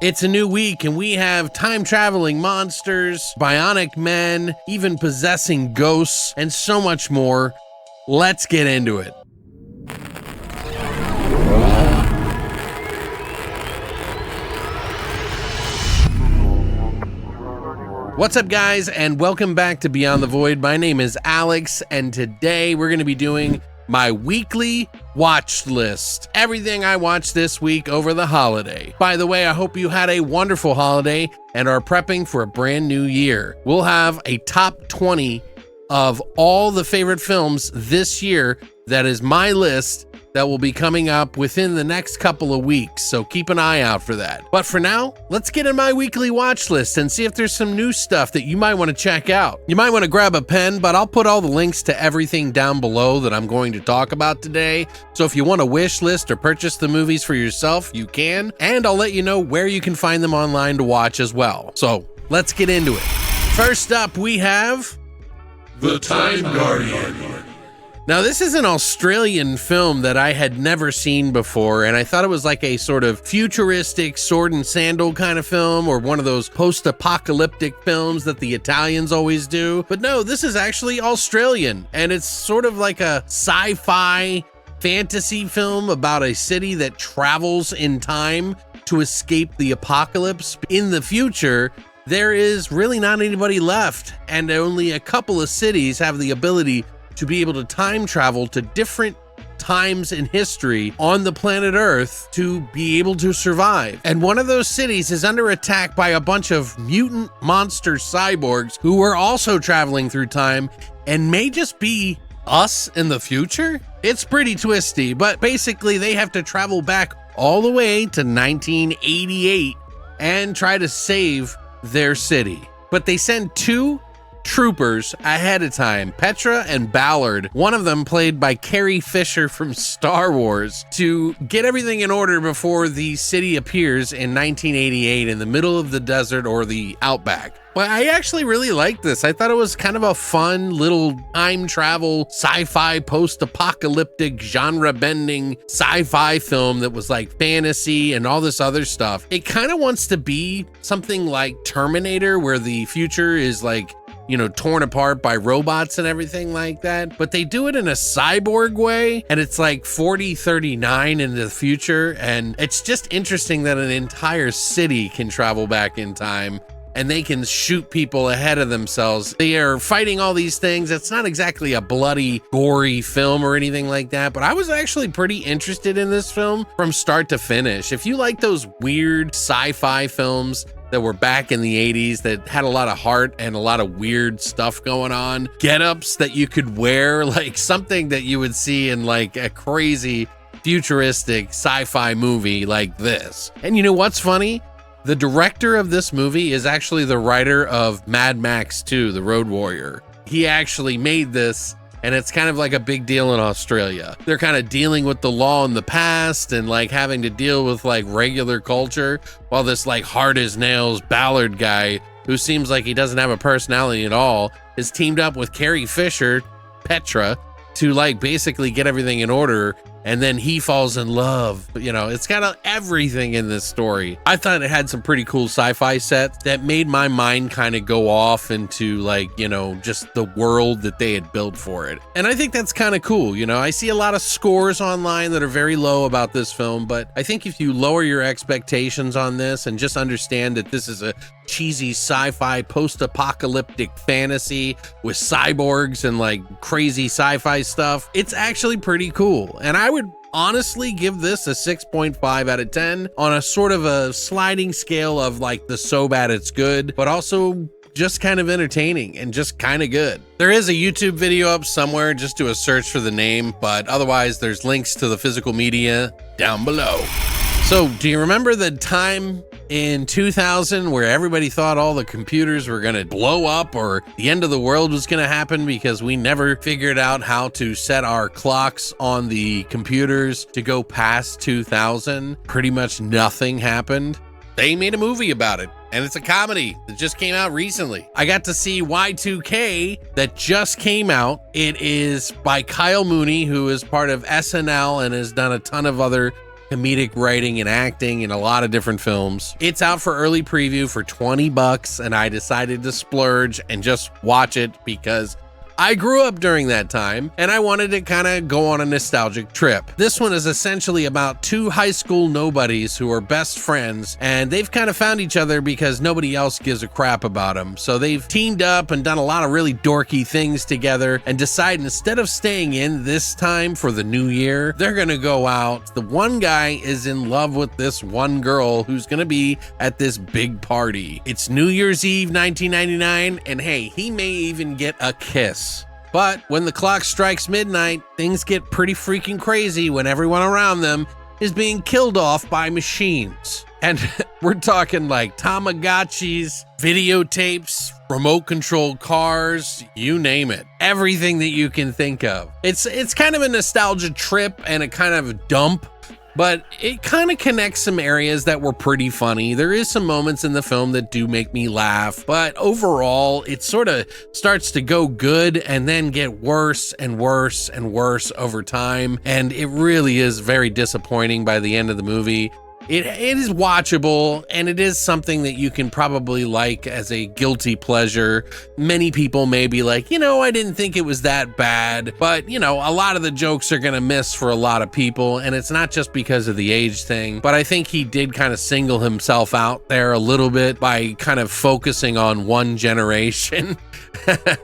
It's a new week and we have time-traveling monsters, bionic men, even possessing ghosts, and so much more. Let's get into it. What's up, guys, and welcome back to Beyond the Void. My name is Alex, and today we're going to be doing my weekly watch list. Everything I watched this week over the holiday. By the way, I hope you had a wonderful holiday and are prepping for a brand new year. We'll have a top 20 of all the favorite films this year. That is my list that will be coming up within the next couple of weeks, so keep an eye out for that. But for now, let's get in my weekly watch list and see if there's some new stuff that you might want to check out. You might want to grab a pen, but I'll put all the links to everything down below that I'm going to talk about today. So if you want to wish list or purchase the movies for yourself, you can, and I'll let you know where you can find them online to watch as well. So let's get into it. First up, we have The Time Guardian. Now, this is an Australian film that I had never seen before, and I thought it was like a sort of futuristic sword and sandal kind of film, or one of those post-apocalyptic films that the Italians always do. But no, this is actually Australian, and it's sort of like a sci-fi fantasy film about a city that travels in time to escape the apocalypse. In the future, there is really not anybody left, and only a couple of cities have the ability to be able to time travel to different times in history on the planet Earth to be able to survive. And one of those cities is under attack by a bunch of mutant monster cyborgs who are also traveling through time and may just be us in the future. It's pretty twisty, but basically they have to travel back all the way to 1988 and try to save their city. But they send two troopers ahead of time, Petra and Ballard, one of them played by Carrie Fisher from Star Wars, to get everything in order before the city appears in 1988 in the middle of the desert or the outback. Well, I actually really liked this. I thought it was kind of a fun little time travel, sci-fi, post-apocalyptic, genre-bending sci-fi film that was like fantasy and all this other stuff. It kind of wants to be something like Terminator, where the future is like, you know, torn apart by robots and everything like that, but they do it in a cyborg way, and it's like 4039 into the future, and it's just interesting that an entire city can travel back in time and they can shoot people ahead of themselves. They are fighting all these things. It's not exactly a bloody, gory film or anything like that, but I was actually pretty interested in this film from start to finish. If you like those weird sci-fi films that were back in the 80s that had a lot of heart and a lot of weird stuff going on, get-ups that you could wear, like something that you would see in like a crazy futuristic sci-fi movie like this. And you know what's funny? The director of this movie is actually the writer of Mad Max 2, The Road Warrior. He actually made this, and it's kind of like a big deal in Australia. They're kind of dealing with the law in the past and like having to deal with like regular culture, while this like hard as nails Ballard guy, who seems like he doesn't have a personality at all, is teamed up with Carrie Fisher, Petra, to like basically get everything in order. And then he falls in love. You know, it's got everything in this story. I thought it had some pretty cool sci-fi sets that made my mind kind of go off into like, you know, just the world that they had built for it. And I think that's kind of cool. You know, I see a lot of scores online that are very low about this film, but I think if you lower your expectations on this and just understand that this is a cheesy sci-fi post-apocalyptic fantasy with cyborgs and like crazy sci-fi stuff, it's actually pretty cool. And I would honestly give this a 6.5 out of 10 on a sort of a sliding scale of like the so bad it's good, but also just kind of entertaining and just kind of good. There is a YouTube video up somewhere, just do a search for the name, but otherwise there's links to the physical media down below. So do you remember the time in 2000 where everybody thought all the computers were going to blow up or the end of the world was going to happen because we never figured out how to set our clocks on the computers to go past 2000? Pretty much nothing happened. They made a movie about it, and it's a comedy that just came out recently. I got to see Y2K that just came out. It is by Kyle Mooney, who is part of SNL and has done a ton of other comedic writing and acting in a lot of different films. It's out for early preview for 20 bucks, and I decided to splurge and just watch it because I grew up during that time and I wanted to kind of go on a nostalgic trip. This one is essentially about two high school nobodies who are best friends, and they've kind of found each other because nobody else gives a crap about them. So they've teamed up and done a lot of really dorky things together and decide instead of staying in this time for the new year, they're gonna go out. The one guy is in love with this one girl who's gonna be at this big party. It's New Year's Eve 1999, and hey, he may even get a kiss. But when the clock strikes midnight, things get pretty freaking crazy when everyone around them is being killed off by machines. And we're talking like Tamagotchis, videotapes, remote controlled cars, you name it. Everything that you can think of. It's kind of a nostalgia trip and a kind of dump, but it kind of connects some areas that were pretty funny. There is some moments in the film that do make me laugh, but overall, it sort of starts to go good and then get worse and worse and worse over time. And it really is very disappointing by the end of the movie. It is watchable, and it is something that you can probably like as a guilty pleasure. Many people may be like, I didn't think it was that bad, but a lot of the jokes are gonna miss for a lot of people, and it's not just because of the age thing, but I think he did kind of single himself out there a little bit by kind of focusing on one generation.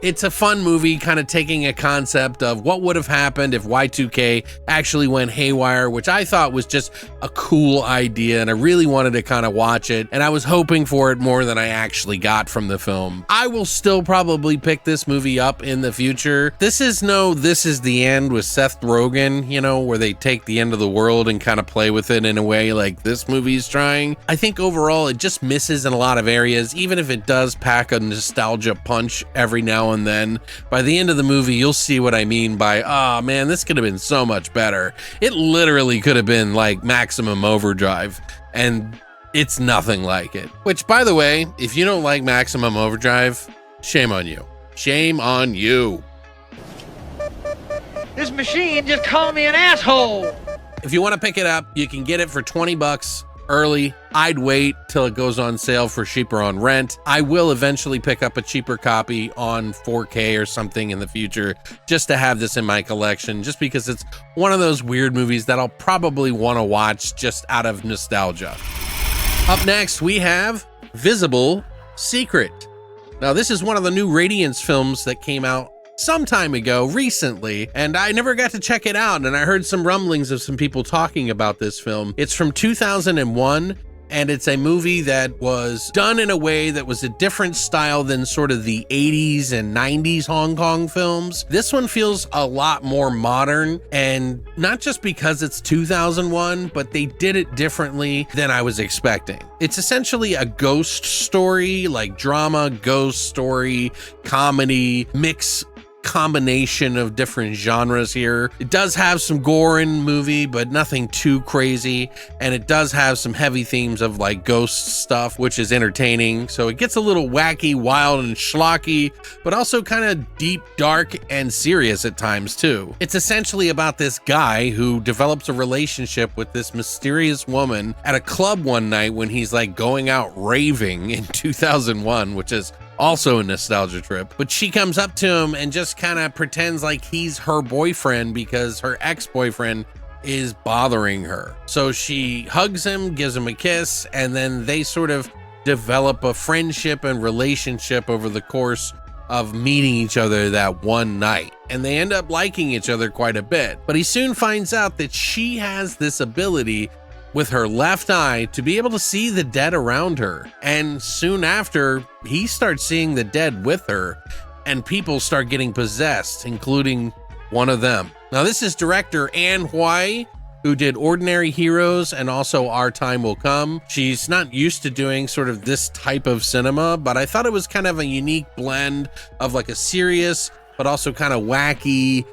It's a fun movie, kind of taking a concept of what would have happened if Y2K actually went haywire, which I thought was just a cool idea, and I really wanted to kind of watch it, and I was hoping for it more than I actually got from the film. I will still probably pick this movie up in the future. This is the end with Seth Rogen, where they take the end of the world and kind of play with it in a way like this movie's trying. I think overall it just misses in a lot of areas, even if it does pack a nostalgia punch every now and then. By the end of the movie, you'll see what I mean by, oh man, this could have been so much better. It literally could have been like Maximum Overdrive, and it's nothing like it. Which, by the way, if you don't like Maximum Overdrive, shame on you. Shame on you. This machine just called me an asshole. If you want to pick it up, you can get it for 20 bucks early. I'd wait till it goes on sale for cheaper on rent. I will eventually pick up a cheaper copy on 4K or something in the future just to have this in my collection, just because it's one of those weird movies that I'll probably want to watch just out of nostalgia. Up next, we have Visible Secret. Now, this is one of the new Radiance films that came out some time ago recently, and I never got to check it out, and I heard some rumblings of some people talking about this film. It's from 2001, and it's a movie that was done in a way that was a different style than sort of the 80s and 90s Hong Kong films. This one feels a lot more modern, and not just because it's 2001, but they did it differently than I was expecting. It's essentially a ghost story, like drama, ghost story, comedy, combination of different genres here. It does have some gore in the movie, but nothing too crazy, and it does have some heavy themes of like ghost stuff, which is entertaining. So it gets a little wacky, wild, and schlocky, but also kind of deep, dark, and serious at times too. It's essentially about this guy who develops a relationship with this mysterious woman at a club one night when he's like going out raving in 2001, which is also a nostalgia trip. But she comes up to him and just kind of pretends like he's her boyfriend because her ex-boyfriend is bothering her. So she hugs him, gives him a kiss, and then they sort of develop a friendship and relationship over the course of meeting each other that one night. And they end up liking each other quite a bit. But he soon finds out that she has this ability with her left eye to be able to see the dead around her. And soon after, he starts seeing the dead with her, and people start getting possessed, including one of them. Now, this is director Anne Huai, who did Ordinary Heroes and also Our Time Will Come. She's not used to doing sort of this type of cinema, but I thought it was kind of a unique blend of like a serious, but also kind of wacky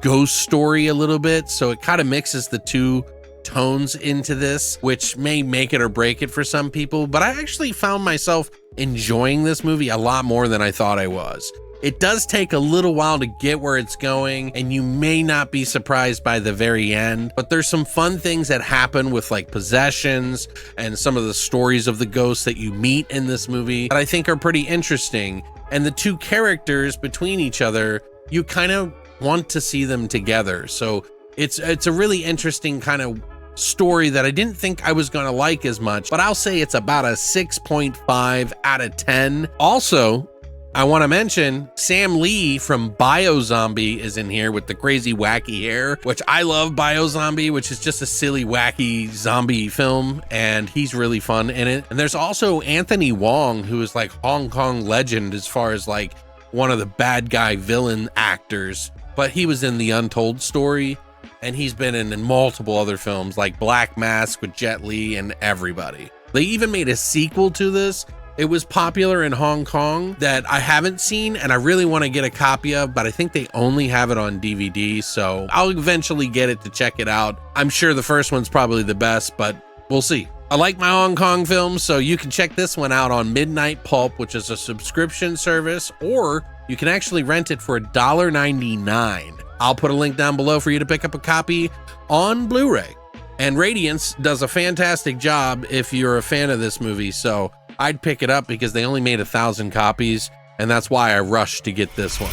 ghost story a little bit. So it kind of mixes the two tones into this, which may make it or break it for some people, but I actually found myself enjoying this movie a lot more than I thought I was. It does take a little while to get where it's going, and you may not be surprised by the very end, but there's some fun things that happen with like possessions and some of the stories of the ghosts that you meet in this movie that I think are pretty interesting. And the two characters between each other, you kind of want to see them together. So it's a really interesting kind of story that I didn't think I was going to like as much, but I'll say it's about a 6.5 out of 10. Also, I want to mention Sam Lee from Biozombie is in here with the crazy wacky hair, which I love. Biozombie, which is just a silly wacky zombie film, and he's really fun in it. And there's also Anthony Wong, who is like Hong Kong legend as far as like one of the bad guy villain actors, but he was in The Untold Story, and he's been in multiple other films like Black Mask with Jet Li and everybody. They even made a sequel to this. It was popular in Hong Kong that I haven't seen and I really want to get a copy of, but I think they only have it on DVD, so I'll eventually get it to check it out. I'm sure the first one's probably the best, but we'll see. I like my Hong Kong films, so you can check this one out on Midnight Pulp, which is a subscription service, or you can actually rent it for $1.99. I'll put a link down below for you to pick up a copy on Blu-ray. And Radiance does a fantastic job if you're a fan of this movie, so I'd pick it up because they only made 1,000 copies, and that's why I rushed to get this one.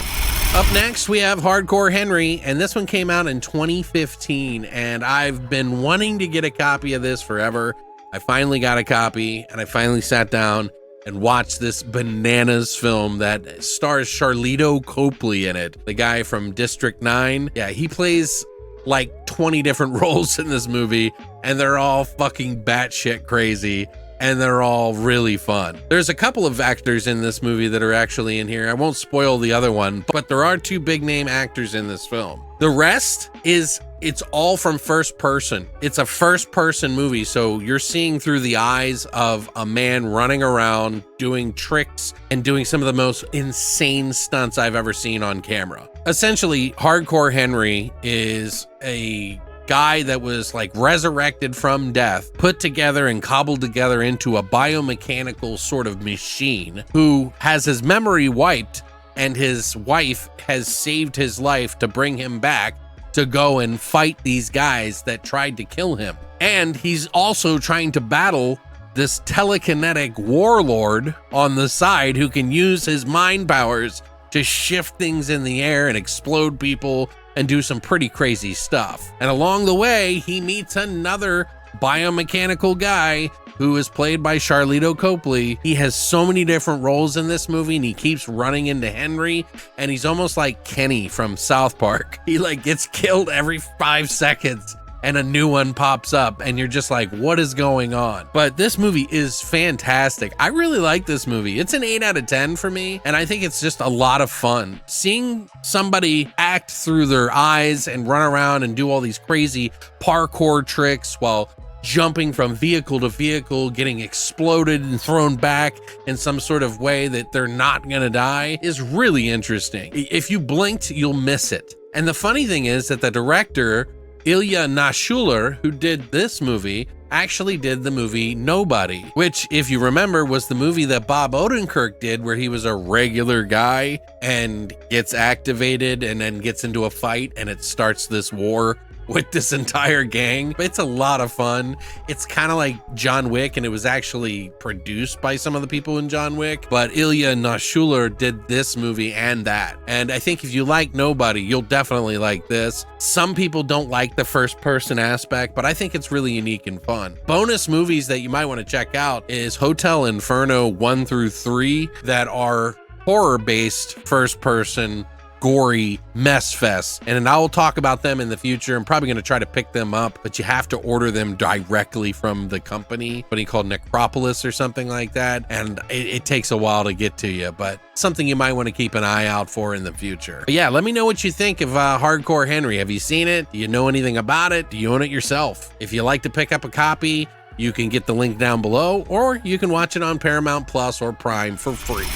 Up next, we have Hardcore Henry, and this one came out in 2015, and I've been wanting to get a copy of this forever. I finally got a copy, and I finally sat down and watched this bananas film that stars Charlito Copley in it, the guy from District 9. Yeah, he plays like 20 different roles in this movie, and they're all fucking batshit crazy. And they're all really fun. There's a couple of actors in this movie that are actually in here. I won't spoil the other one, but there are 2 big name actors in this film. The rest it's all from first person. It's a first person movie, so you're seeing through the eyes of a man running around doing tricks and doing some of the most insane stunts I've ever seen on camera. Essentially, Hardcore Henry is a guy that was like resurrected from death, put together and cobbled together into a biomechanical sort of machine, who has his memory wiped, and his wife has saved his life to bring him back to go and fight these guys that tried to kill him. And he's also trying to battle this telekinetic warlord on the side who can use his mind powers to shift things in the air and explode people and do some pretty crazy stuff. And along the way, he meets another biomechanical guy who is played by Charlito Copley. He has so many different roles in this movie, and he keeps running into Henry, and he's almost like Kenny from South Park. He like gets killed every 5 seconds and a new one pops up, and you're just like, what is going on? But this movie is fantastic. I really like this movie. It's an 8 out of 10 for me, and I think it's just a lot of fun. Seeing somebody act through their eyes and run around and do all these crazy parkour tricks while jumping from vehicle to vehicle, getting exploded and thrown back in some sort of way that they're not gonna die is really interesting. If you blinked, you'll miss it. And the funny thing is that the director, Ilya Nashuler, who did this movie, actually did the movie Nobody, which, if you remember, was the movie that Bob Odenkirk did where he was a regular guy and gets activated and then gets into a fight and it starts this war with this entire gang. It's a lot of fun. It's kind of like John Wick, and it was actually produced by some of the people in John Wick, but Ilya Nashuler did this movie and that. And I think if you like Nobody, you'll definitely like this. Some people don't like the first person aspect, but I think it's really unique and fun. Bonus movies that you might want to check out is Hotel Inferno 1 through 3 that are horror-based first person gory mess fest, and I will talk about them in the future. I'm probably going to try to pick them up, but you have to order them directly from the company called Necropolis or something like that, and it takes a while to get to you, but something you might want to keep an eye out for in the future. But yeah, let me know what you think of Hardcore Henry. Have you seen it? Do you know anything about it? Do you own it yourself? If you like to pick up a copy, you can get the link down below, or you can watch it on Paramount Plus or Prime for free.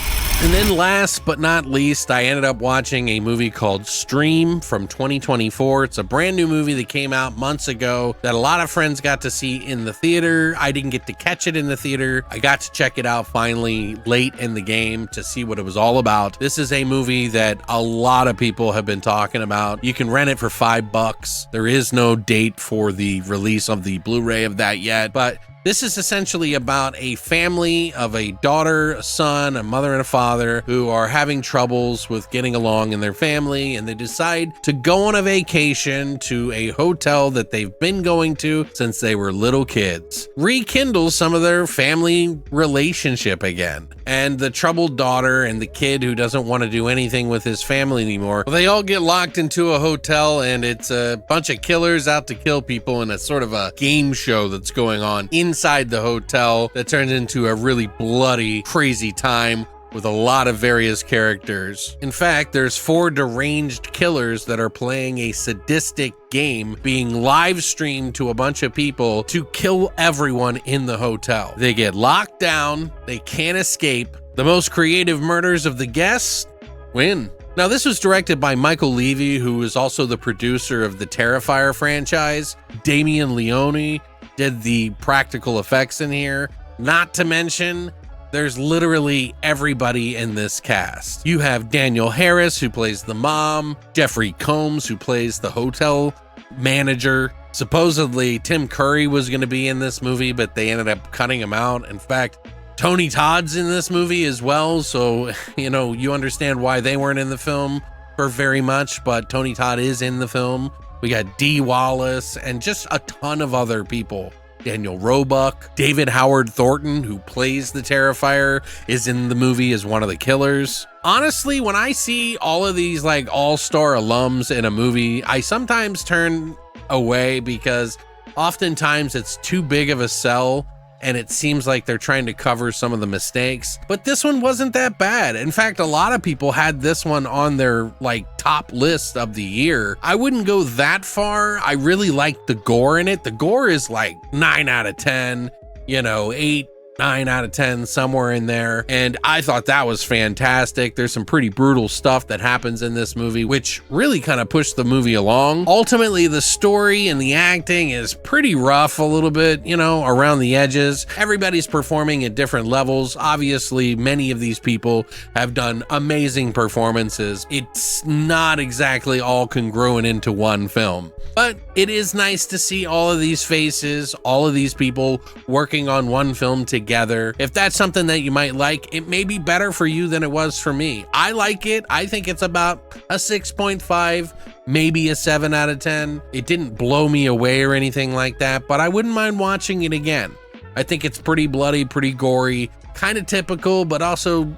And then last but not least, I ended up watching a movie called Stream from 2024. It's a brand new movie that came out months ago that a lot of friends got to see in the theater. I didn't get to catch it in the theater. I got to check it out finally late in the game to see what it was all about. This is a movie that a lot of people have been talking about. You can rent it for $5. There is no date for the release of the Blu-ray of that yet, but this is essentially about a family of a daughter, a son, a mother, and a father who are having troubles with getting along in their family, and they decide to go on a vacation to a hotel that they've been going to since they were little kids. Rekindle some of their family relationship again. And the troubled daughter and the kid who doesn't want to do anything with his family anymore, well, they all get locked into a hotel, and it's a bunch of killers out to kill people, and it's sort of a game show that's going on inside the hotel that turns into a really bloody, crazy time with a lot of various characters. In fact, there's 4 deranged killers that are playing a sadistic game being live streamed to a bunch of people to kill everyone in the hotel. They get locked down, they can't escape. The most creative murders of the guests win. Now, this was directed by Michael Levy, who is also the producer of the Terrifier franchise. Damien Leone did the practical effects in here. Not to mention, there's literally everybody in this cast. You have Daniel Harris, who plays the mom, Jeffrey Combs, who plays the hotel manager. Supposedly, Tim Curry was going to be in this movie, but they ended up cutting him out. In fact, Tony Todd's in this movie as well, so, you understand why they weren't in the film for very much, but Tony Todd is in the film. We got Dee Wallace and just a ton of other people. Daniel Roebuck, David Howard Thornton, who plays the Terrifier, is in the movie as one of the killers. Honestly, when I see all of these all-star alums in a movie, I sometimes turn away because oftentimes it's too big of a sell and it seems like they're trying to cover some of the mistakes. But this one wasn't that bad. In fact, a lot of people had this one on their top list of the year. I wouldn't go that far. I really liked the gore in it. The gore is 9 out of 10, 8, 9 out of 10, somewhere in there. And I thought that was fantastic. There's some pretty brutal stuff that happens in this movie, which really kind of pushed the movie along. Ultimately, the story and the acting is pretty rough a little bit, around the edges. Everybody's performing at different levels. Obviously, many of these people have done amazing performances. It's not exactly all congruent into one film, but it is nice to see all of these faces, all of these people working on one film together. If that's something that you might like, it may be better for you than it was for me. I like it. I think it's about a 6.5, maybe a 7 out of 10. It didn't blow me away or anything like that, but I wouldn't mind watching it again. I think it's pretty bloody, pretty gory, kind of typical, but also,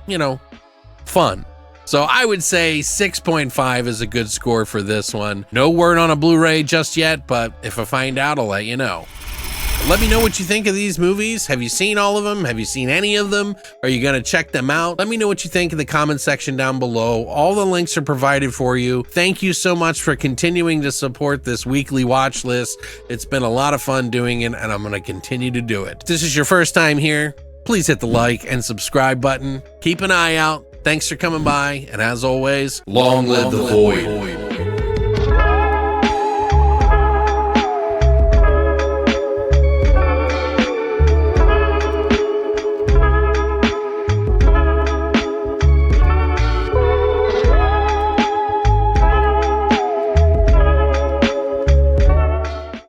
fun. So I would say 6.5 is a good score for this one. No word on a Blu-ray just yet, but if I find out, I'll let you know. Let me know what you think of these movies. Have you seen all of them? Have you seen any of them? Are you going to check them out? Let me know what you think in the comment section down below. All the links are provided for you. Thank you so much for continuing to support this weekly watch list. It's been a lot of fun doing it, and I'm going to continue to do it. If this is your first time here, please hit the like and subscribe button. Keep an eye out. Thanks for coming by, and as always, long live the void.